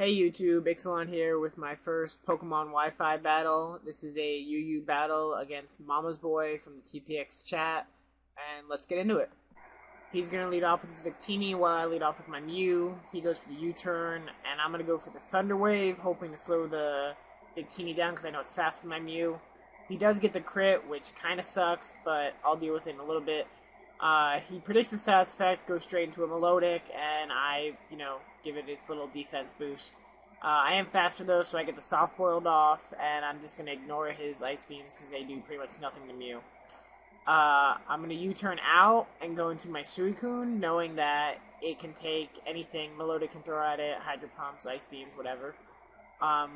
Hey YouTube, Ixalan here with my first Pokemon Wi-Fi battle. This is a UU battle against Mama'sBoy from the TPX chat, and let's get into it. He's going to lead off with his Victini while I lead off with my Mew. He goes for the U-turn, and I'm going to go for the Thunder Wave, hoping to slow the Victini down because I know it's faster than my Mew. He does get the crit, which kind of sucks, but I'll deal with it in a little bit. He predicts the stats effect, goes straight into a Melodic, and I, give it its little defense boost. I am faster though, so I get the Soft Boiled off, and I'm just going to ignore his Ice Beams because they do pretty much nothing to Mew. I'm going to U-turn out and go into my Suicune, knowing that it can take anything Melodic can throw at it, Hydro Pumps, Ice Beams, whatever. I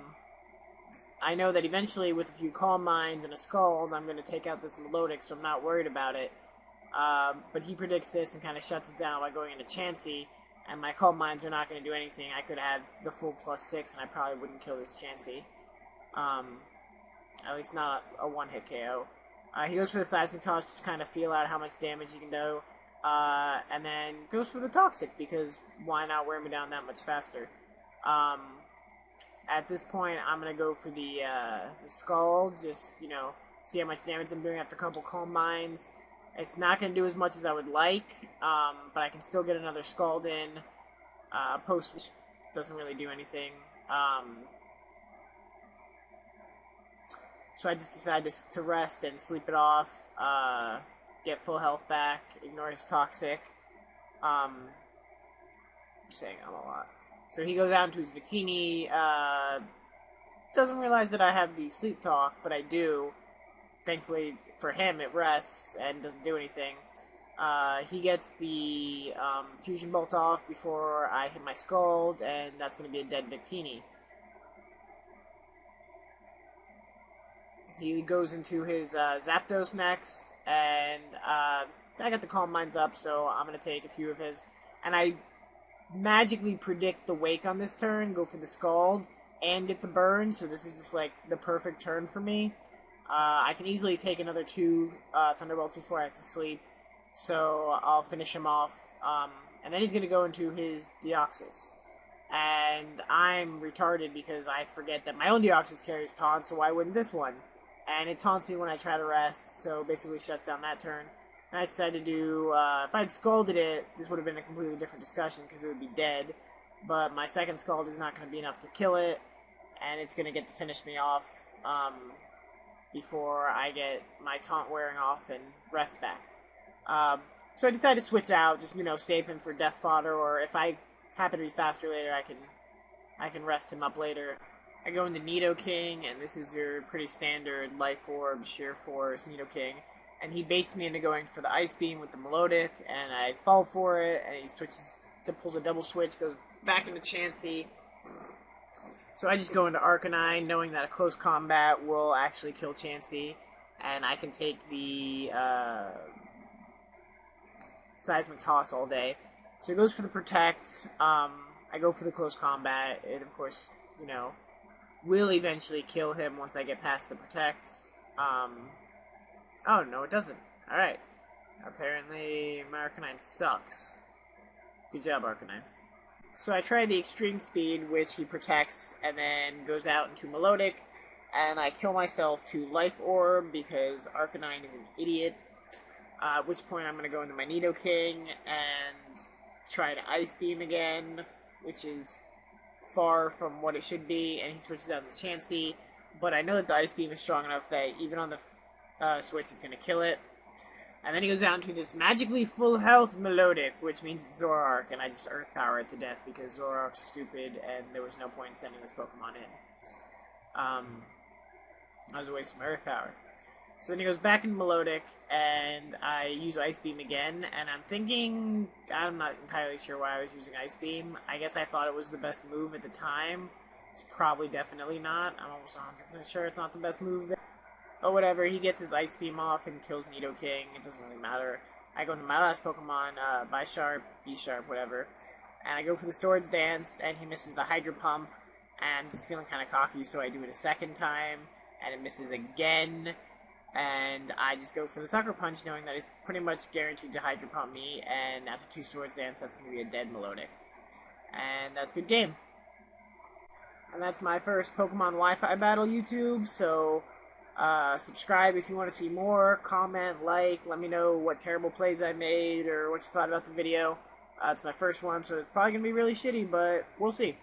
know that eventually with a few Calm Minds and a Scald, I'm going to take out this Melodic, so I'm not worried about it. But he predicts this and kind of shuts it down by going into Chansey, and my Calm Minds are not going to do anything. I could have the full +6, and I probably wouldn't kill this Chansey. At least not a one-hit KO. He goes for the Seismic Toss just to kind of feel out how much damage he can do, and then goes for the Toxic, because why not wear me down that much faster? At this point, I'm going to go for the Skull, just, see how much damage I'm doing after a couple Calm Minds. It's not going to do as much as I would like, but I can still get another Scald in. Post doesn't really do anything. So I just decided to rest and sleep it off, get full health back, ignore his Toxic. I'm saying I'm a lot. So he goes out into his Victini, doesn't realize that I have the Sleep Talk, but I do. Thankfully for him, it rests and doesn't do anything. He gets the Fusion Bolt off before I hit my Scald, and that's going to be a dead Victini. He goes into his Zapdos next, and I got the Calm Minds up, so I'm going to take a few of his. And I magically predict the Wake on this turn, go for the Scald, and get the Burn, so this is just like the perfect turn for me. I can easily take another 2 Thunderbolts before I have to sleep, so I'll finish him off. And then he's going to go into his Deoxys. And I'm retarded because I forget that my own Deoxys carries Taunt, so why wouldn't this one? And it taunts me when I try to rest, so basically shuts down that turn. And I decided to do, if I'd Scalded it, this would have been a completely different discussion because it would be dead. But my second Scald is not going to be enough to kill it, and it's going to get to finish me off before I get my taunt wearing off and rest back. So I decided to switch out, just, save him for death fodder, or if I happen to be faster later, I can rest him up later. I go into Nidoking, and this is your pretty standard Life Orb, Sheer Force, Nidoking. And he baits me into going for the Ice Beam with the Melodic, and I fall for it, and he pulls a double switch, goes back into Chansey. So I just go into Arcanine, knowing that a close combat will actually kill Chansey, and I can take the Seismic Toss all day. So it goes for the Protect. I go for the close combat. It, of course, will eventually kill him once I get past the Protect. Oh, no, it doesn't. Alright. Apparently, my Arcanine sucks. Good job, Arcanine. So I try the Extreme Speed, which he protects, and then goes out into Melodic, and I kill myself to Life Orb because Arcanine is an idiot. At which point I'm going to go into my Nidoking and try to Ice Beam again, which is far from what it should be, and he switches out to Chansey, but I know that the Ice Beam is strong enough that even on the switch it's going to kill it. And then he goes out into this magically full health Melodic, which means it's Zoroark, and I just Earth Power it to death because Zoroark's stupid, and there was no point in sending this Pokemon in. I was wasting my Earth Power. So then he goes back into Melodic, and I use Ice Beam again, and I'm not entirely sure why I was using Ice Beam. I guess I thought it was the best move at the time. It's probably definitely not. I'm almost 100% sure it's not the best move there. Or whatever, he gets his Ice Beam off and kills Nidoking. It doesn't really matter. I go into my last Pokemon, Bisharp, B-Sharp, whatever, and I go for the Swords Dance, and he misses the Hydro Pump, and I'm just feeling kind of cocky, so I do it a second time, and it misses again, and I just go for the Sucker Punch, knowing that it's pretty much guaranteed to Hydro Pump me, and after 2 Swords Dance, that's going to be a dead Melodic. And that's a good game. And that's my first Pokemon Wi-Fi Battle YouTube, so subscribe if you want to see more, comment, like, let me know what terrible plays I made or what you thought about the video. It's my first one, so it's probably going to be really shitty, but we'll see.